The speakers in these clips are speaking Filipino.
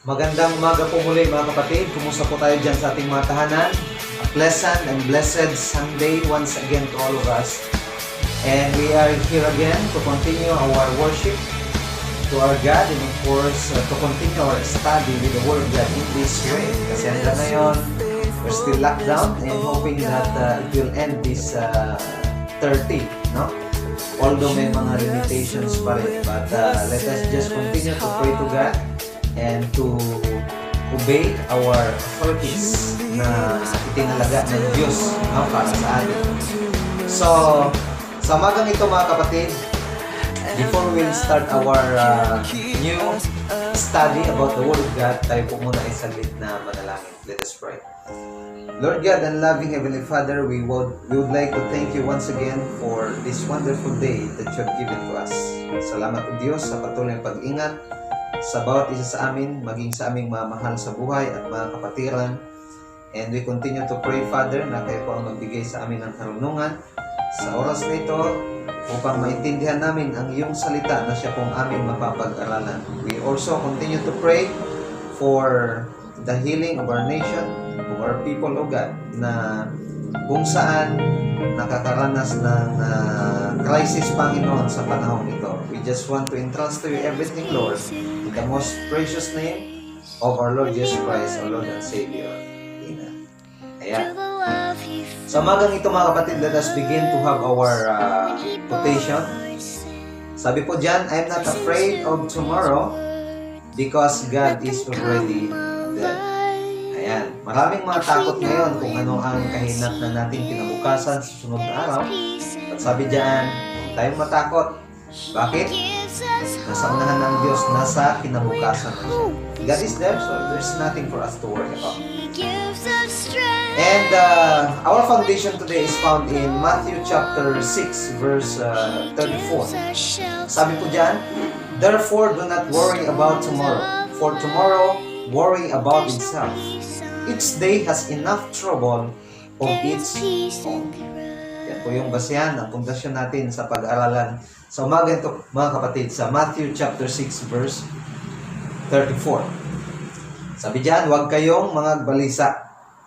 Magandang umaga po muli mga kapatid. Kumusta po tayo dyan sa ating mga tahanan? A pleasant and blessed Sunday once again to all of us. And we are here again to continue our worship to our God and of course to continue our study with the Word of God in this way. Kasi hanggang ngayon, we're still locked down and hoping that it will end this 30, no? Although may mga limitations pa rin. But let us just continue to pray to God and to obey our authorities na itinalaga ng Diyos, no, para sa atin. So, sa magang ito mga kapatid, before we start our new study about the Word of God, tayo po muna ay saglit na manalangin. Let us pray. Lord God and loving Heavenly Father, we would like to thank you once again for this wonderful day that you have given to us. Salamat po Diyos sa patuloy na pag-ingat sa bawat isa sa amin, maging sa aming mga mahal sa buhay at mga kapatiran. And we continue to pray, Father, na kayo po ang magbigay sa amin ng karunungan sa oras na ito upang maintindihan namin ang iyong salita na siya pong aming mapapag-aralan. We also continue to pray for the healing of our nation, of our people, O God, na kung saan nakakaranas ng crisis, Panginoon, sa panahon ito. We just want to entrust to you everything, Lord, in the most precious name of our Lord Jesus Christ, our Lord and Savior. Amen. Ayan. Sa magang ito mga kapatid, let us begin to have our quotation. Sabi po dyan, I'm not afraid of tomorrow because God is already dead. Ayan. Maraming mga takot ngayon kung ano ang kahinat na natin kinabukasan sa sunod na araw. At sabi dyan, huwag tayong matakot. Bakit? Nasa unahan ng Diyos, nasa kinabukasan na siya. God is there, so there's nothing for us to worry about. And our foundation today is found in Matthew chapter 6, verse 34. Sabi po dyan, therefore do not worry about tomorrow, for tomorrow worry about itself. Each day has enough trouble of its own. Yan po yung basehan, ang pundasyon natin sa pag-aralan sa umaga ito, mga kapatid, sa Matthew chapter 6, verse 34. Sabi diyan, huwag kayong mga balisa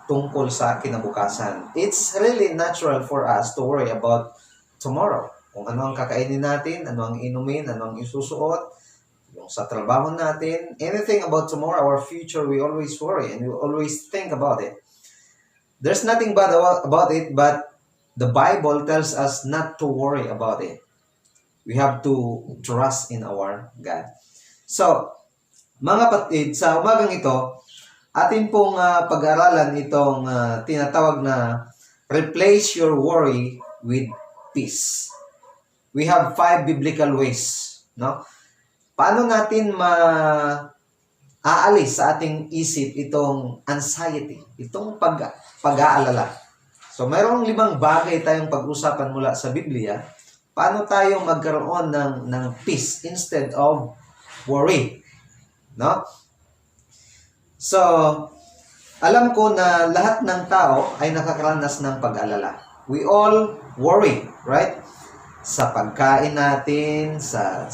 tungkol sa kinabukasan. It's really natural for us to worry about tomorrow. Kung ano ang kakainin natin, ano ang inumin, ano ang isusuot, yung sa trabaho natin, anything about tomorrow, our future, we always worry and we always think about it. There's nothing bad about it, but the Bible tells us not to worry about it. We have to trust in our God. So, mga kapatid, sa umagang ito, atin pong pag-aralan itong tinatawag na replace your worry with peace. We have 5 biblical ways, no? Paano natin aalis sa ating isip itong anxiety, itong pag-aalala? So, mayroong 5 bagay tayong pag-usapan mula sa Biblia. Paano tayo magkaroon ng peace instead of worry, no? So, alam ko na lahat ng tao ay nakakaranas ng pag-alala. We all worry, right? Sa pagkain natin, sa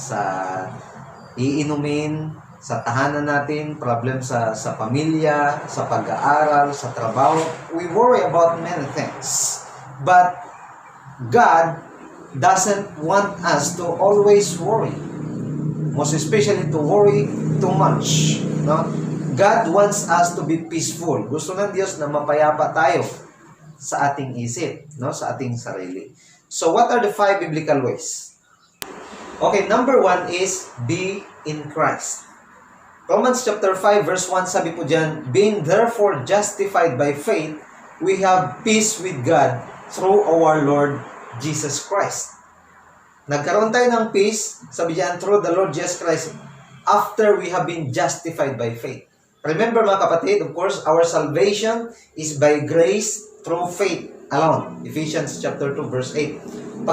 iinumin, sa tahanan natin, problem sa pamilya, sa pag-aaral, sa trabaho. We worry about many things. But God doesn't want us to always worry. Most especially to worry too much, no? God wants us to be peaceful. Gusto ng Diyos na mapayapa tayo sa ating isip, no? Sa ating sarili. So, what are the 5 biblical ways? Okay, number 1 is be in Christ. Romans chapter 5 verse 1, sabi po dyan, being therefore justified by faith, we have peace with God through our Lord Jesus Christ. Nagkaroon tayo ng peace, sabi dyan, through the Lord Jesus Christ, after we have been justified by faith. Remember mga kapatid, of course, our salvation is by grace through faith alone. Ephesians chapter 2 verse 8.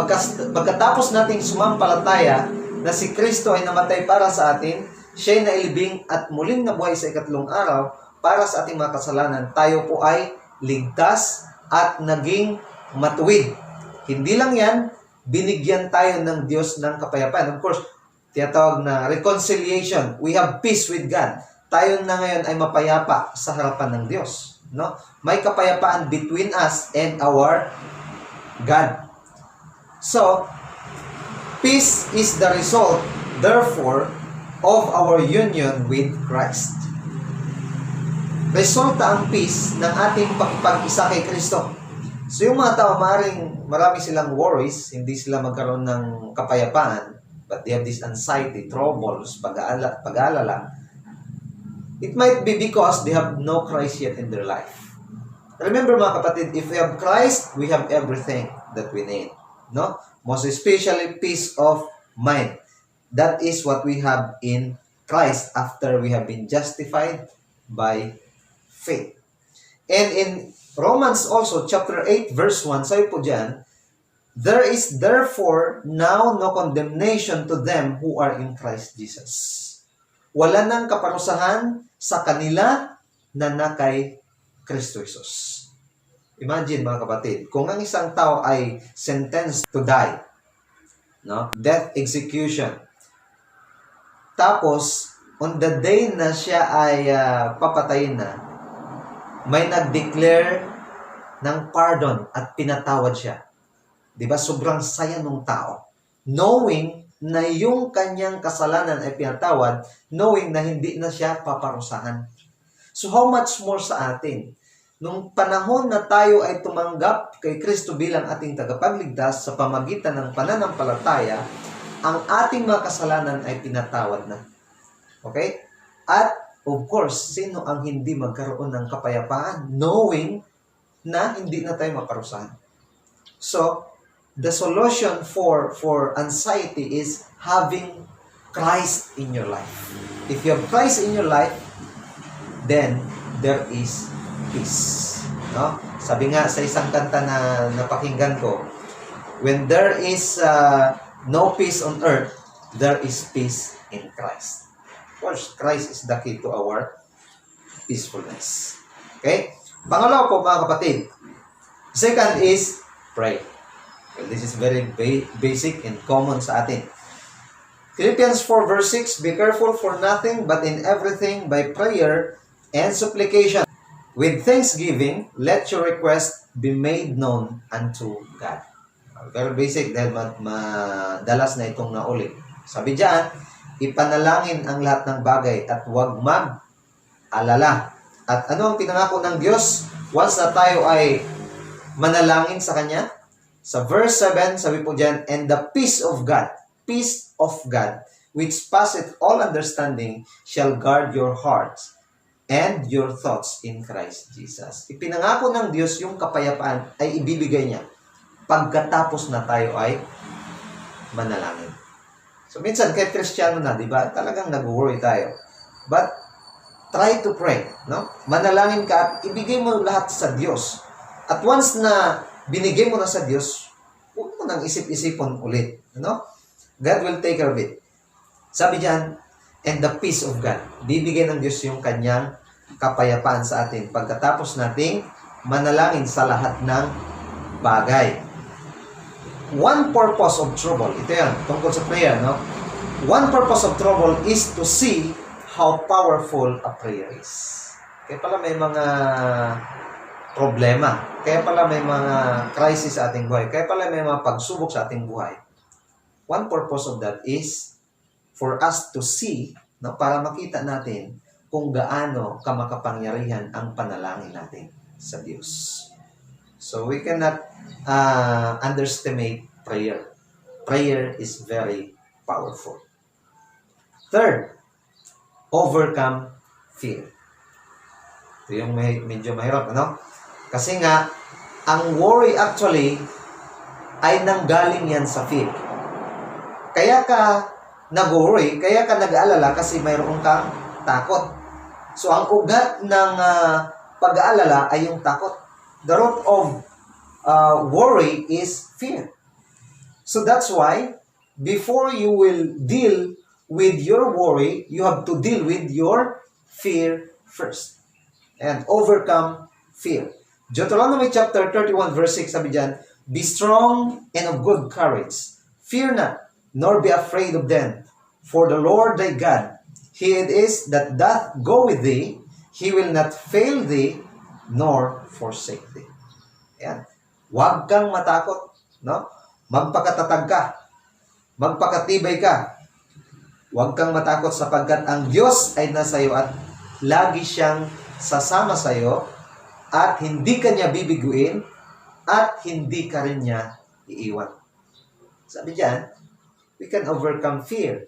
Pagkatapos nating sumampalataya na si Kristo ay namatay para sa atin, siya'y nailibing at muling nabuhay sa ikatlong araw para sa ating mga kasalanan, tayo po ay ligtas at naging matuwid. Hindi lang yan, binigyan tayo ng Diyos ng kapayapaan. Of course, tinatawag na reconciliation. We have peace with God. tayo na ngayon ay mapayapa sa harapan ng Diyos. No? May kapayapaan between us and our God. So, peace is the result, therefore, of our union with Christ. Resulta ang peace ng ating pag-isa kay Kristo. So, yung mga tao, marami silang worries, hindi sila magkaroon ng kapayapaan, but they have this anxiety, troubles, pag-aalala. It might be because they have no Christ yet in their life. Remember mga kapatid, if we have Christ, we have everything that we need. No? Most especially peace of mind. That is what we have in Christ after we have been justified by faith. And in Romans also, chapter 8, verse 1, sabi po dyan, there is therefore now no condemnation to them who are in Christ Jesus. Wala nang kaparusahan sa kanila na kay Kristo Jesus. Imagine mga kapatid, kung ang isang tao ay sentenced to die, no? Death execution. Tapos, on the day na siya ay papatayin na, may nag-declare ng pardon at pinatawad siya. Diba? Sobrang saya ng tao. Knowing na yung kanyang kasalanan ay pinatawad, knowing na hindi na siya paparusahan. So how much more sa atin? Nung panahon na tayo ay tumanggap kay Kristo bilang ating tagapagligtas sa pamagitan ng pananampalataya, ang ating mga kasalanan ay pinatawad na. Okay? At of course, sino ang hindi magkaroon ng kapayapaan knowing na hindi na tayo maparusahan? So, the solution for anxiety is having Christ in your life. If you have Christ in your life, then there is peace. No? Sabi nga sa isang kanta na napakinggan ko, when there is no peace on earth, there is peace in Christ. Of course, Christ is the key to our peacefulness. Okay? Pangalawa po mga kapatid. Second is pray. Well, this is very basic and common sa atin. Philippians 4 verse 6, be careful for nothing but in everything by prayer and supplication. With thanksgiving, let your request be made known unto God. Very basic dahil madalas na itong naulit. Sabi diyan, ipanalangin ang lahat ng bagay at huwag mag-alala. At ano ang pinangako ng Diyos once na tayo ay manalangin sa Kanya? Sa verse 7, sabi po diyan, and the peace of God, which passeth all understanding, shall guard your hearts and your thoughts in Christ Jesus. Ipinangako ng Diyos yung kapayapaan ay ibibigay niya pagkatapos na tayo ay manalangin. So minsan kahit Kristiyano na, di ba? Talagang nag-worry tayo. But try to pray, no? Manalangin ka at ibigay mo lahat sa Diyos. At once na binigay mo na sa Diyos, huwag mo nang isip-isipon ulit, no? God will take care of it. Sabi diyan, and the peace of God. Bibigay ng Diyos yung kanyang kapayapaan sa atin pagkatapos nating manalangin sa lahat ng bagay. One purpose of trouble, ito yan, tungkol sa prayer, no? One purpose of trouble is to see how powerful a prayer is. Kaya pala may mga problema. Kaya pala may mga crisis sa ating buhay. Kaya pala may mga pagsubok sa ating buhay. One purpose of that is for us to see, no, para makita natin kung gaano kamakapangyarihan ang panalangin natin sa Diyos. So we cannot underestimate prayer. Prayer is very powerful. Third, overcome fear. Ito yung medyo mahirap, ano? Kasi nga, ang worry actually ay nanggaling yan sa fear. Kaya ka nag-worry, kaya ka nag-aalala kasi mayroon kang takot. So, ang ugat ng pag-aalala ay yung takot. The root of worry is fear. So, that's why, before you will deal with your worry, you have to deal with your fear first. And overcome fear. Deuteronomy chapter 31 verse 6, sabi dyan, be strong and of good courage. Fear not, nor be afraid of them. For the Lord thy God, He it is that doth go with thee, he will not fail thee, nor forsake thee. Ayan. Huwag kang matakot, no? Magpakatatag ka. Magpakatibay ka. Huwag kang matakot sapagkat ang Diyos ay nasa iyo at lagi siyang sasama sa iyo at hindi ka niya bibiguin at hindi ka rin niya iiwan. Sabi diyan, we can overcome fear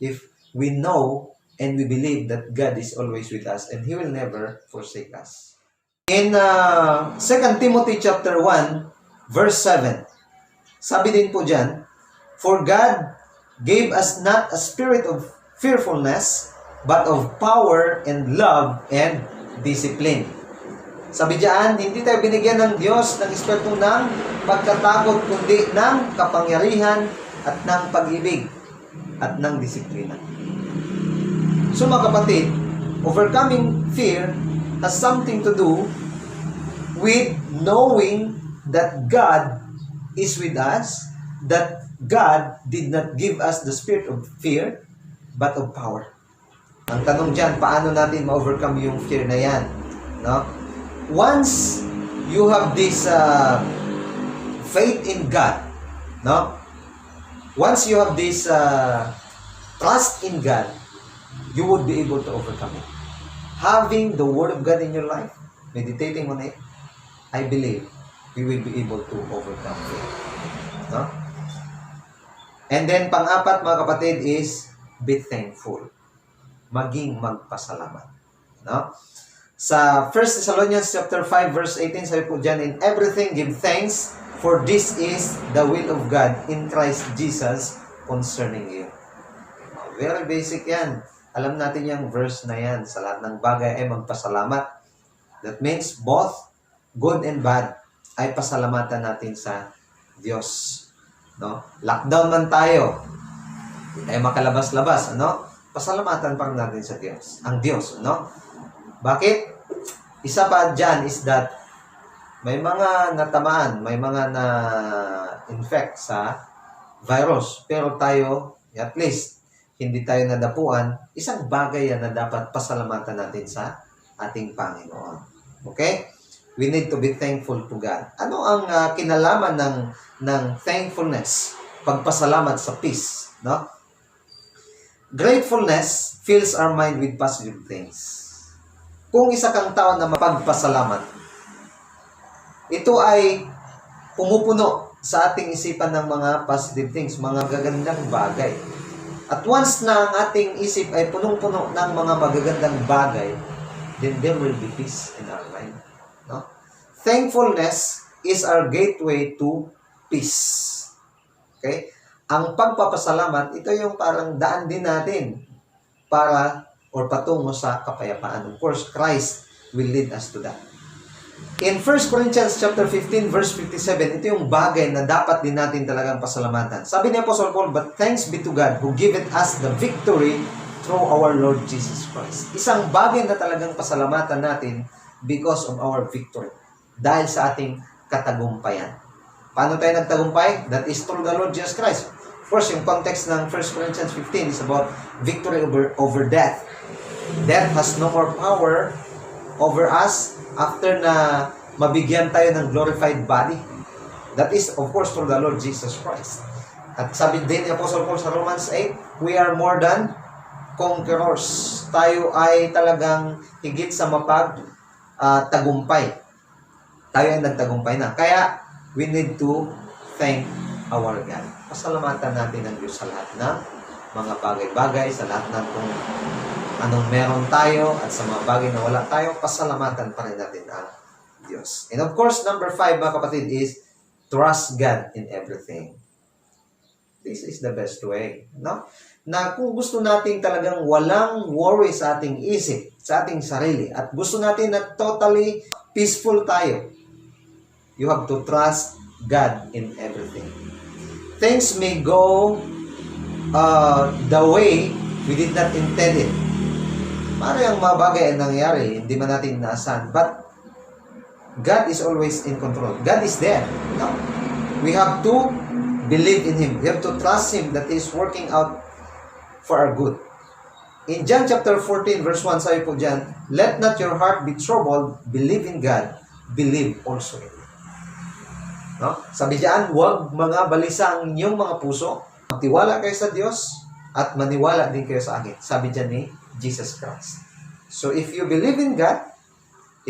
if we know and we believe that God is always with us and He will never forsake us. In 2 Timothy chapter 1, verse 7, sabi din po dyan, for God gave us not a spirit of fearfulness, but of power and love and discipline. Sabi diyan, hindi tayo binigyan ng Diyos ng espiritu ng pagkatakot, kundi ng kapangyarihan at ng pag-ibig at ng disiplina. So mga kapatid, overcoming fear has something to do with knowing that God is with us, that God did not give us the spirit of fear, but of power. Ang tanong dyan, paano natin ma-overcome yung fear na yan? No? Once you have this faith in God, no? Once you have this trust in God, you would be able to overcome it. Having the Word of God in your life, meditating on it, I believe we will be able to overcome fear. No? And then, pang-apat, mga kapatid, is be thankful. Maging magpasalamat. No? Sa 1 Thessalonians chapter 5, verse 18, sabi po dyan, in everything give thanks, for this is the will of God in Christ Jesus concerning you. Very basic yan. Alam natin yung verse na yan. Sa lahat ng bagay ay magpasalamat. That means both good and bad ay pasalamatan natin sa Diyos. No? Lockdown man tayo, ay makalabas-labas, ano? Pasalamatan pa natin sa Diyos. Ang Diyos, no? Bakit? Isa pa dyan is that may mga natamaan, may mga na-infect sa virus, pero tayo, at least, hindi tayo nadapuan. Isang bagay yan na dapat pasalamatan natin sa ating Panginoon. Okay? We need to be thankful to God. Ano ang kinalaman ng thankfulness? Pagpasalamat sa peace, no? Gratefulness fills our mind with positive things. Kung isa kang tao na mapagpasalamat, ito ay pumupuno sa ating isipan ng mga positive things, mga gagandang bagay. At once na ang ating isip ay punong-puno ng mga magagandang bagay, then there will be peace in our mind. No? Thankfulness is our gateway to peace. Okay? Ang pagpapasalamat, ito yung parang daan din natin para or patungo sa kapayapaan. Of course, Christ will lead us to that. In 1 Corinthians chapter 15, verse 57, ito yung bagay na dapat din natin talagang pasalamatan. Sabi ni Apostle Paul, but thanks be to God who giveth us the victory through our Lord Jesus Christ. Isang bagay na talagang pasalamatan natin because of our victory. Dahil sa ating katagumpayan. Paano tayo nagtagumpay? That is through the Lord Jesus Christ. Of course, yung context ng 1 Corinthians 15 is about victory over death. Death has no more power over us after na mabigyan tayo ng glorified body. That is, of course, through the Lord Jesus Christ. At sabi din ni Apostle Paul sa Romans 8, we are more than conquerors. Tayo ay talagang higit sa tagumpay. Tayo ay nagtagumpay na. Kaya, we need to thank our God. Pasalamatan natin ang Diyos sa lahat ng mga bagay-bagay, sa lahat ng kung anong meron tayo, at sa mga bagay na wala tayo, pasalamatan pa rin natin ang Diyos. And of course, number 5, mga kapatid, is trust God in everything. This is the best way, no? Na kung gusto natin talagang walang worry sa ating isip, sa ating sarili, at gusto natin na totally peaceful tayo, you have to trust God in everything. Things may go the way we did not intend it. Maaaring ang mga bagay ay nangyari, hindi man natin inaasahan, but God is always in control. God is there. No? We have to believe in Him. We have to trust Him that He is working out for our good. In John chapter 14 verse 1, sabi po dyan, let not your heart be troubled, believe in God, believe also in me. No? Sabi dyan, huwag mga balisa ang inyong mga puso. Magtiwala kayo sa Diyos at maniwala din kayo sa akin. Sabi dyan ni Jesus Christ. So if you believe in God,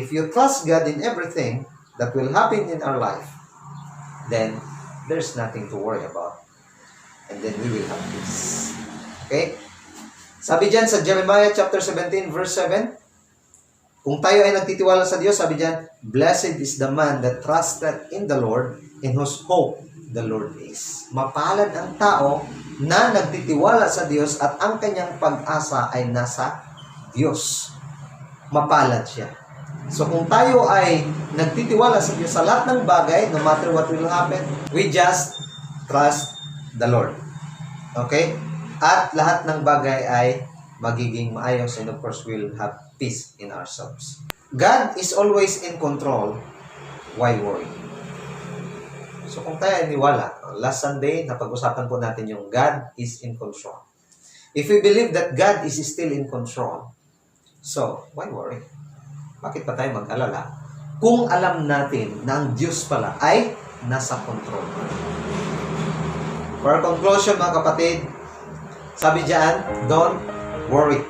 if you trust God in everything that will happen in our life, then there's nothing to worry about. And then we will have peace. Okay? Sabi dyan sa Jeremiah chapter 17 verse 7, kung tayo ay nagtitiwala sa Diyos, sabi dyan, blessed is the man that trusted in the Lord, in whose hope the Lord is. Mapalad ang tao na nagtitiwala sa Diyos at ang kanyang pag-asa ay nasa Diyos. Mapalad siya. So kung tayo ay nagtitiwala sa Diyos sa lahat ng bagay, no matter what will happen, we just trust the Lord. Okay? At lahat ng bagay ay magiging maayos, and of course, we'll have peace in ourselves. God is always in control. Why worry? So kung tayo ay niwala, last Sunday, napag-usapan po natin yung God is in control. If we believe that God is still in control, so why worry? Bakit pa tayo mag-alala? Kung alam natin na ang Diyos pala ay nasa control. For conclusion, mga kapatid, sabi diyan, don't worry.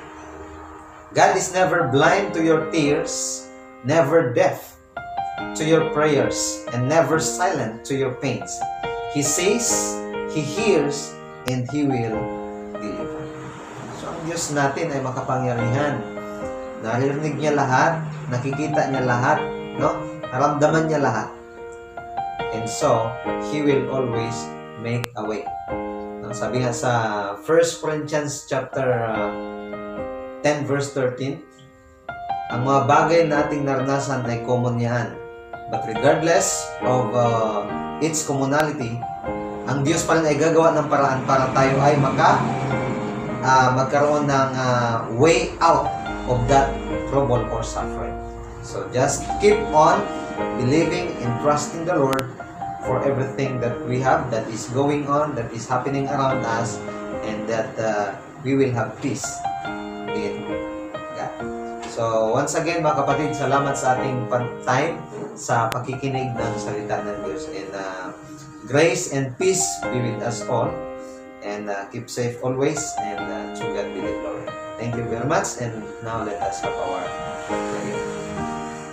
God is never blind to your tears, never deaf to your prayers, and never silent to your pains. He sees, He hears, and He will deliver. So, ang Diyos natin ay makapangyarihan. Naririnig niya lahat, nakikita niya lahat, no? Naramdaman niya lahat. And so, He will always make a way. Sabi nga sa 1 Corinthians chapter 10 verse 13, ang mga bagay na ating naranasan ay common yan. But regardless of its commonality, ang Diyos pa rin ay gagawa ng paraan para tayo ay magkaroon ng way out of that trouble or suffering. So just keep on believing and trusting the Lord for everything that we have, that is going on, that is happening around us, and that we will have peace in God. So, once again, mga kapatid, salamat sa ating time sa pakikinig ng salita ng Diyos. And grace and peace be with us all. And keep safe always. And to God be the glory. Thank you very much. And now let us have our prayer.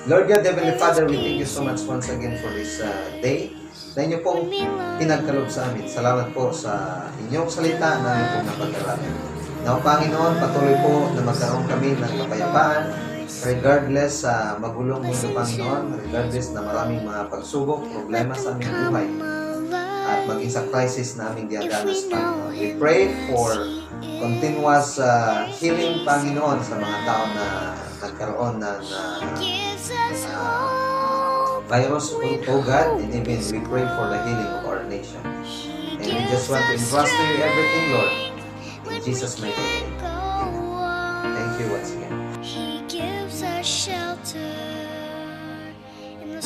Lord God, Heavenly Father, we thank you so much once again for this day na inyo pong pinagkaloob sa amin. Salamat po sa inyong salita na inyo pong napag-aralan. Now, Panginoon, patuloy po na magkaroon kami ng kapayapaan regardless sa magulong mundo, Panginoon, regardless na maraming mga pagsubok, problema sa aming buhay at maging sa crisis na aming diadanas, Panginoon. We pray for continuous healing, Panginoon, sa mga tao na nagkaroon ng virus, oh God, and even we pray for the healing of our nation. And we just want to entrust to you everything, Lord. In Jesus' mighty name. Amen. Thank you once again. He gives us shelter in the